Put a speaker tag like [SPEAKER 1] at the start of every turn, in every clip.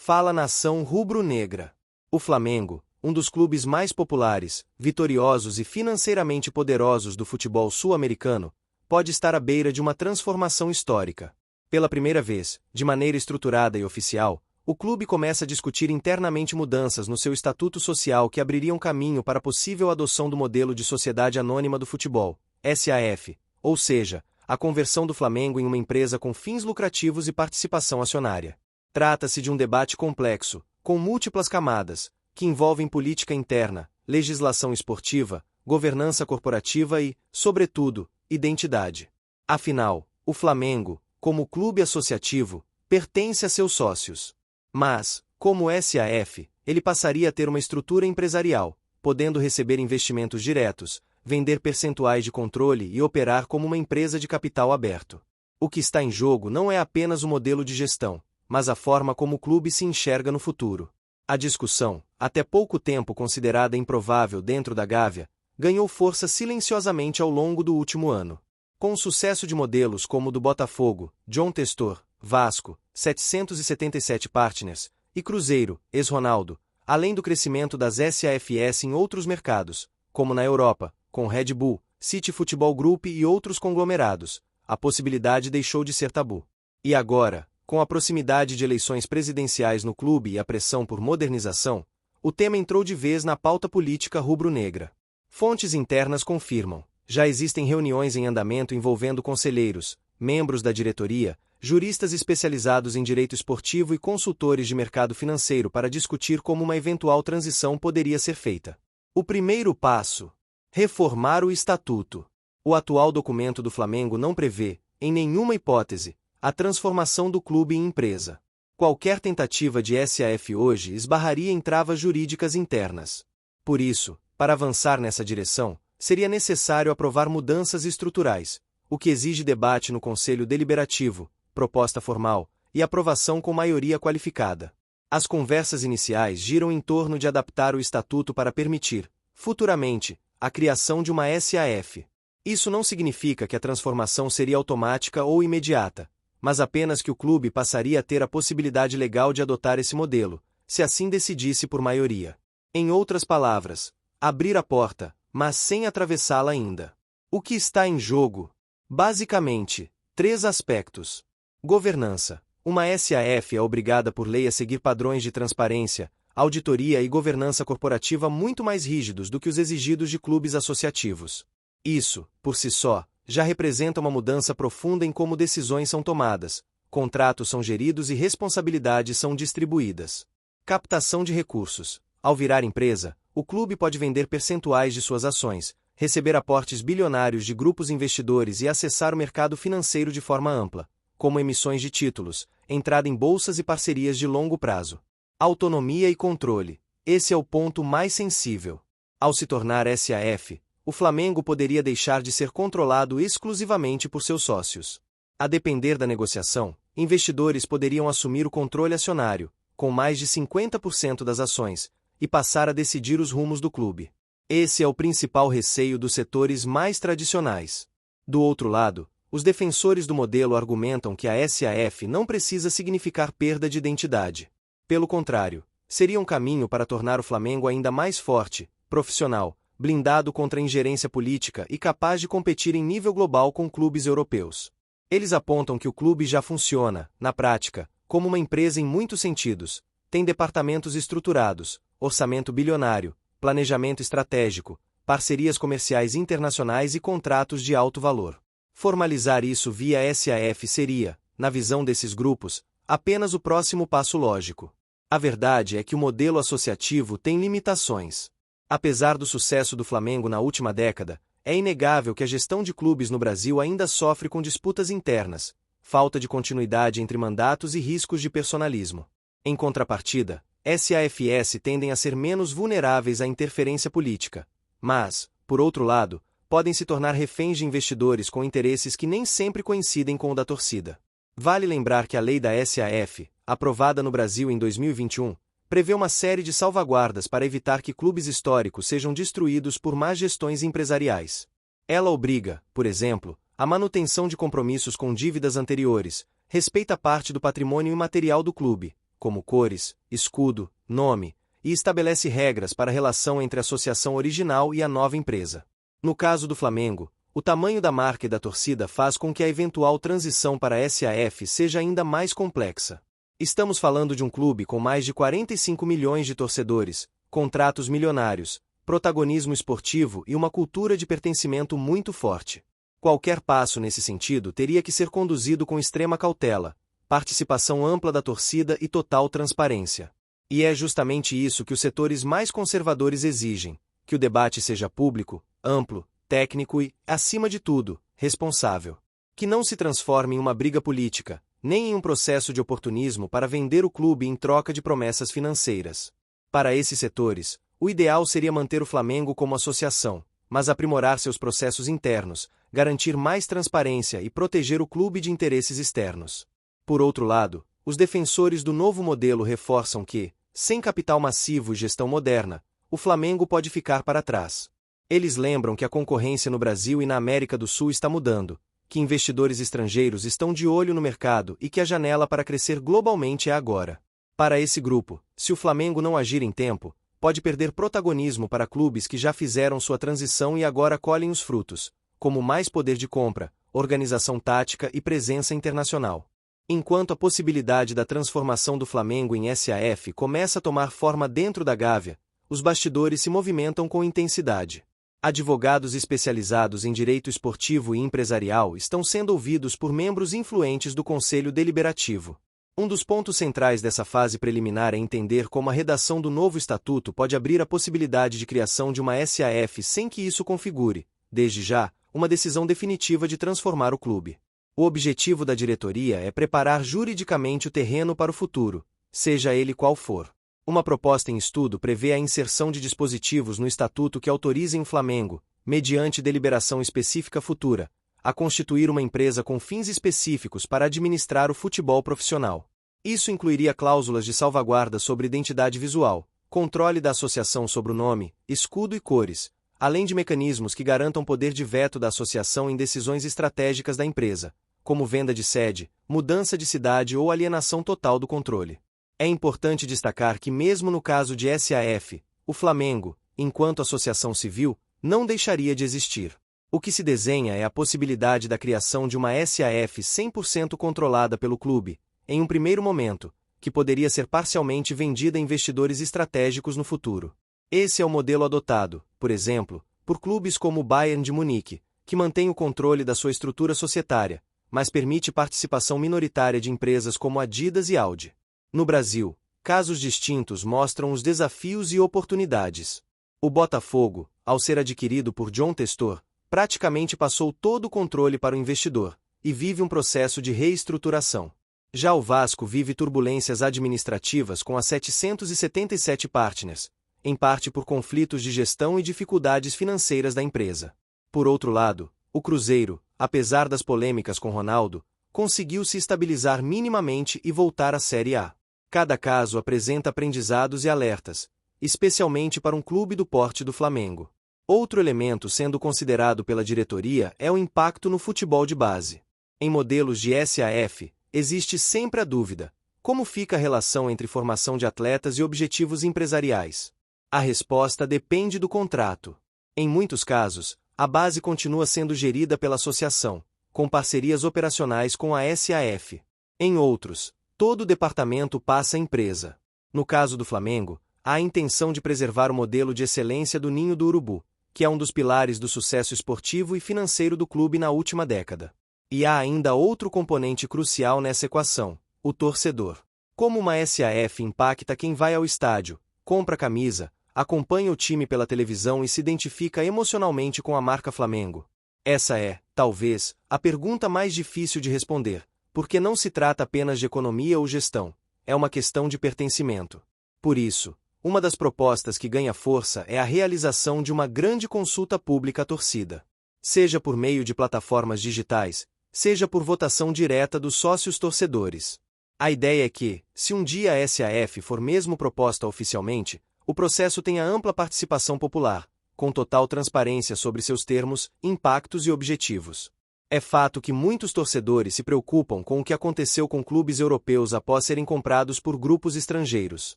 [SPEAKER 1] Fala nação rubro-negra. O Flamengo, um dos clubes mais populares, vitoriosos e financeiramente poderosos do futebol sul-americano, pode estar à beira de uma transformação histórica. Pela primeira vez, de maneira estruturada e oficial, o clube começa a discutir internamente mudanças no seu estatuto social que abririam caminho para a possível adoção do modelo de sociedade anônima do futebol, SAF, ou seja, a conversão do Flamengo em uma empresa com fins lucrativos e participação acionária. Trata-se de um debate complexo, com múltiplas camadas, que envolvem política interna, legislação esportiva, governança corporativa e, sobretudo, identidade. Afinal, o Flamengo, como clube associativo, pertence a seus sócios. Mas, como SAF, ele passaria a ter uma estrutura empresarial, podendo receber investimentos diretos, vender percentuais de controle e operar como uma empresa de capital aberto. O que está em jogo não é apenas o modelo de gestão, mas a forma como o clube se enxerga no futuro. A discussão, até pouco tempo considerada improvável dentro da Gávea, ganhou força silenciosamente ao longo do último ano. Com o sucesso de modelos como o do Botafogo, John Textor, Vasco, 777 Partners, e Cruzeiro, ex-Ronaldo, além do crescimento das SAFs em outros mercados, como na Europa, com Red Bull, City Futebol Group e outros conglomerados, a possibilidade deixou de ser tabu. E agora, com a proximidade de eleições presidenciais no clube e a pressão por modernização, o tema entrou de vez na pauta política rubro-negra. Fontes internas confirmam: já existem reuniões em andamento envolvendo conselheiros, membros da diretoria, juristas especializados em direito esportivo e consultores de mercado financeiro para discutir como uma eventual transição poderia ser feita. O primeiro passo: reformar o estatuto. O atual documento do Flamengo não prevê, em nenhuma hipótese, a transformação do clube em empresa. Qualquer tentativa de SAF hoje esbarraria em travas jurídicas internas. Por isso, para avançar nessa direção, seria necessário aprovar mudanças estruturais, o que exige debate no Conselho Deliberativo, proposta formal, e aprovação com maioria qualificada. As conversas iniciais giram em torno de adaptar o estatuto para permitir, futuramente, a criação de uma SAF. Isso não significa que a transformação seria automática ou imediata, mas apenas que o clube passaria a ter a possibilidade legal de adotar esse modelo, se assim decidisse por maioria. Em outras palavras, abrir a porta, mas sem atravessá-la ainda. O que está em jogo? Basicamente, 3 aspectos. Governança. Uma SAF é obrigada por lei a seguir padrões de transparência, auditoria e governança corporativa muito mais rígidos do que os exigidos de clubes associativos. Isso, por si só, já representa uma mudança profunda em como decisões são tomadas, contratos são geridos e responsabilidades são distribuídas. Captação de recursos. Ao virar empresa, o clube pode vender percentuais de suas ações, receber aportes bilionários de grupos investidores e acessar o mercado financeiro de forma ampla, como emissões de títulos, entrada em bolsas e parcerias de longo prazo. Autonomia e controle. Esse é o ponto mais sensível. Ao se tornar SAF, o Flamengo poderia deixar de ser controlado exclusivamente por seus sócios. A depender da negociação, investidores poderiam assumir o controle acionário, com mais de 50% das ações, e passar a decidir os rumos do clube. Esse é o principal receio dos setores mais tradicionais. Do outro lado, os defensores do modelo argumentam que a SAF não precisa significar perda de identidade. Pelo contrário, seria um caminho para tornar o Flamengo ainda mais forte, profissional, blindado contra a ingerência política e capaz de competir em nível global com clubes europeus. Eles apontam que o clube já funciona, na prática, como uma empresa em muitos sentidos, tem departamentos estruturados, orçamento bilionário, planejamento estratégico, parcerias comerciais internacionais e contratos de alto valor. Formalizar isso via SAF seria, na visão desses grupos, apenas o próximo passo lógico. A verdade é que o modelo associativo tem limitações. Apesar do sucesso do Flamengo na última década, é inegável que a gestão de clubes no Brasil ainda sofre com disputas internas, falta de continuidade entre mandatos e riscos de personalismo. Em contrapartida, SAFs tendem a ser menos vulneráveis à interferência política, mas, por outro lado, podem se tornar reféns de investidores com interesses que nem sempre coincidem com o da torcida. Vale lembrar que a lei da SAF, aprovada no Brasil em 2021, prevê uma série de salvaguardas para evitar que clubes históricos sejam destruídos por más gestões empresariais. Ela obriga, por exemplo, a manutenção de compromissos com dívidas anteriores, respeita parte do patrimônio imaterial do clube, como cores, escudo, nome, e estabelece regras para a relação entre a associação original e a nova empresa. No caso do Flamengo, o tamanho da marca e da torcida faz com que a eventual transição para a SAF seja ainda mais complexa. Estamos falando de um clube com mais de 45 milhões de torcedores, contratos milionários, protagonismo esportivo e uma cultura de pertencimento muito forte. Qualquer passo nesse sentido teria que ser conduzido com extrema cautela, participação ampla da torcida e total transparência. E é justamente isso que os setores mais conservadores exigem: que o debate seja público, amplo, técnico e, acima de tudo, responsável. Que não se transforme em uma briga política, nem em um processo de oportunismo para vender o clube em troca de promessas financeiras. Para esses setores, o ideal seria manter o Flamengo como associação, mas aprimorar seus processos internos, garantir mais transparência e proteger o clube de interesses externos. Por outro lado, os defensores do novo modelo reforçam que, sem capital massivo e gestão moderna, o Flamengo pode ficar para trás. Eles lembram que a concorrência no Brasil e na América do Sul está mudando, que investidores estrangeiros estão de olho no mercado e que a janela para crescer globalmente é agora. Para esse grupo, se o Flamengo não agir em tempo, pode perder protagonismo para clubes que já fizeram sua transição e agora colhem os frutos, como mais poder de compra, organização tática e presença internacional. Enquanto a possibilidade da transformação do Flamengo em SAF começa a tomar forma dentro da Gávea, os bastidores se movimentam com intensidade. Advogados especializados em direito esportivo e empresarial estão sendo ouvidos por membros influentes do Conselho Deliberativo. Um dos pontos centrais dessa fase preliminar é entender como a redação do novo estatuto pode abrir a possibilidade de criação de uma SAF sem que isso configure, desde já, uma decisão definitiva de transformar o clube. O objetivo da diretoria é preparar juridicamente o terreno para o futuro, seja ele qual for. Uma proposta em estudo prevê a inserção de dispositivos no estatuto que autorizem o Flamengo, mediante deliberação específica futura, a constituir uma empresa com fins específicos para administrar o futebol profissional. Isso incluiria cláusulas de salvaguarda sobre identidade visual, controle da associação sobre o nome, escudo e cores, além de mecanismos que garantam poder de veto da associação em decisões estratégicas da empresa, como venda de sede, mudança de cidade ou alienação total do controle. É importante destacar que mesmo no caso de SAF, o Flamengo, enquanto associação civil, não deixaria de existir. O que se desenha é a possibilidade da criação de uma SAF 100% controlada pelo clube, em um primeiro momento, que poderia ser parcialmente vendida a investidores estratégicos no futuro. Esse é o modelo adotado, por exemplo, por clubes como o Bayern de Munique, que mantém o controle da sua estrutura societária, mas permite participação minoritária de empresas como Adidas e Audi. No Brasil, casos distintos mostram os desafios e oportunidades. O Botafogo, ao ser adquirido por John Textor, praticamente passou todo o controle para o investidor, e vive um processo de reestruturação. Já o Vasco vive turbulências administrativas com as 777 partners, em parte por conflitos de gestão e dificuldades financeiras da empresa. Por outro lado, o Cruzeiro, apesar das polêmicas com Ronaldo, conseguiu se estabilizar minimamente e voltar à Série A. Cada caso apresenta aprendizados e alertas, especialmente para um clube do porte do Flamengo. Outro elemento sendo considerado pela diretoria é o impacto no futebol de base. Em modelos de SAF, existe sempre a dúvida: como fica a relação entre formação de atletas e objetivos empresariais? A resposta depende do contrato. Em muitos casos, a base continua sendo gerida pela associação, com parcerias operacionais com a SAF. Em outros, todo o departamento passa à empresa. No caso do Flamengo, há a intenção de preservar o modelo de excelência do Ninho do Urubu, que é um dos pilares do sucesso esportivo e financeiro do clube na última década. E há ainda outro componente crucial nessa equação: o torcedor. Como uma SAF impacta quem vai ao estádio, compra camisa, acompanha o time pela televisão e se identifica emocionalmente com a marca Flamengo? Essa é, talvez, a pergunta mais difícil de responder, porque não se trata apenas de economia ou gestão, é uma questão de pertencimento. Por isso, uma das propostas que ganha força é a realização de uma grande consulta pública à torcida. Seja por meio de plataformas digitais, seja por votação direta dos sócios torcedores. A ideia é que, se um dia a SAF for mesmo proposta oficialmente, o processo tenha ampla participação popular, com total transparência sobre seus termos, impactos e objetivos. É fato que muitos torcedores se preocupam com o que aconteceu com clubes europeus após serem comprados por grupos estrangeiros.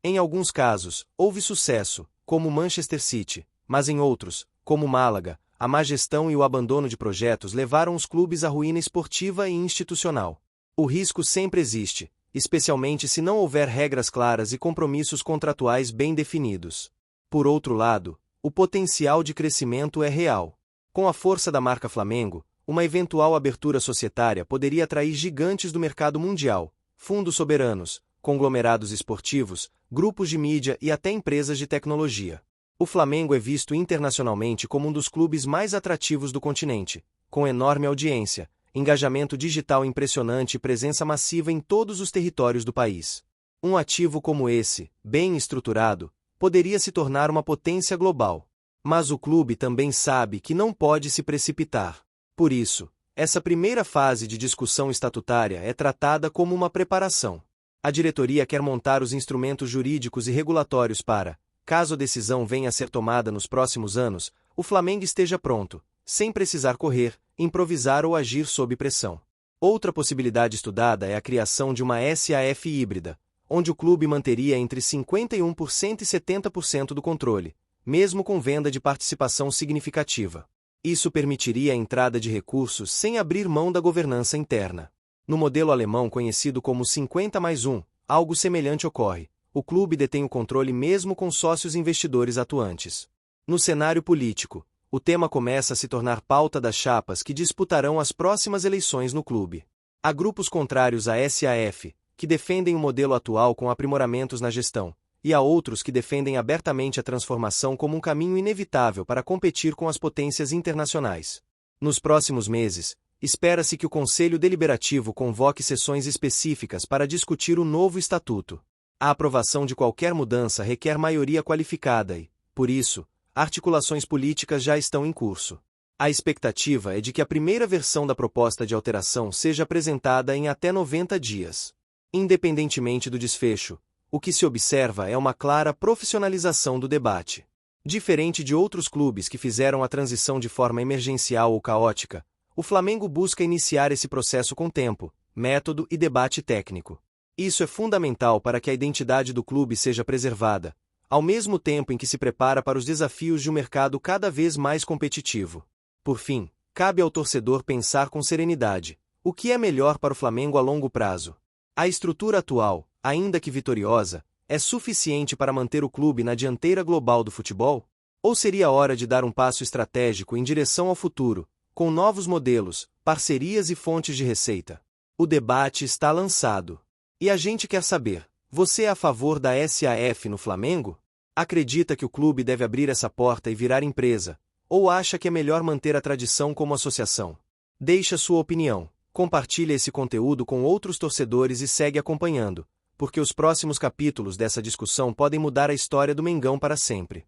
[SPEAKER 1] Em alguns casos, houve sucesso, como Manchester City, mas em outros, como Málaga, a má gestão e o abandono de projetos levaram os clubes à ruína esportiva e institucional. O risco sempre existe, especialmente se não houver regras claras e compromissos contratuais bem definidos. Por outro lado, o potencial de crescimento é real. Com a força da marca Flamengo, uma eventual abertura societária poderia atrair gigantes do mercado mundial, fundos soberanos, conglomerados esportivos, grupos de mídia e até empresas de tecnologia. O Flamengo é visto internacionalmente como um dos clubes mais atrativos do continente, com enorme audiência, engajamento digital impressionante e presença massiva em todos os territórios do país. Um ativo como esse, bem estruturado, poderia se tornar uma potência global. Mas o clube também sabe que não pode se precipitar. Por isso, essa primeira fase de discussão estatutária é tratada como uma preparação. A diretoria quer montar os instrumentos jurídicos e regulatórios para, caso a decisão venha a ser tomada nos próximos anos, o Flamengo esteja pronto, sem precisar correr, improvisar ou agir sob pressão. Outra possibilidade estudada é a criação de uma SAF híbrida, onde o clube manteria entre 51% e 70% do controle, mesmo com venda de participação significativa. Isso permitiria a entrada de recursos sem abrir mão da governança interna. No modelo alemão conhecido como 50+1, algo semelhante ocorre. O clube detém o controle mesmo com sócios investidores atuantes. No cenário político, o tema começa a se tornar pauta das chapas que disputarão as próximas eleições no clube. Há grupos contrários à SAF, que defendem o modelo atual com aprimoramentos na gestão, e há outros que defendem abertamente a transformação como um caminho inevitável para competir com as potências internacionais. Nos próximos meses, espera-se que o Conselho Deliberativo convoque sessões específicas para discutir o novo estatuto. A aprovação de qualquer mudança requer maioria qualificada e, por isso, articulações políticas já estão em curso. A expectativa é de que a primeira versão da proposta de alteração seja apresentada em até 90 dias. Independentemente do desfecho, o que se observa é uma clara profissionalização do debate. Diferente de outros clubes que fizeram a transição de forma emergencial ou caótica, o Flamengo busca iniciar esse processo com tempo, método e debate técnico. Isso é fundamental para que a identidade do clube seja preservada, ao mesmo tempo em que se prepara para os desafios de um mercado cada vez mais competitivo. Por fim, cabe ao torcedor pensar com serenidade: o que é melhor para o Flamengo a longo prazo? A estrutura atual, ainda que vitoriosa, é suficiente para manter o clube na dianteira global do futebol? Ou seria hora de dar um passo estratégico em direção ao futuro, com novos modelos, parcerias e fontes de receita? O debate está lançado. E a gente quer saber: você é a favor da SAF no Flamengo? Acredita que o clube deve abrir essa porta e virar empresa? Ou acha que é melhor manter a tradição como associação? Deixe a sua opinião, compartilhe esse conteúdo com outros torcedores e segue acompanhando, porque os próximos capítulos dessa discussão podem mudar a história do Mengão para sempre.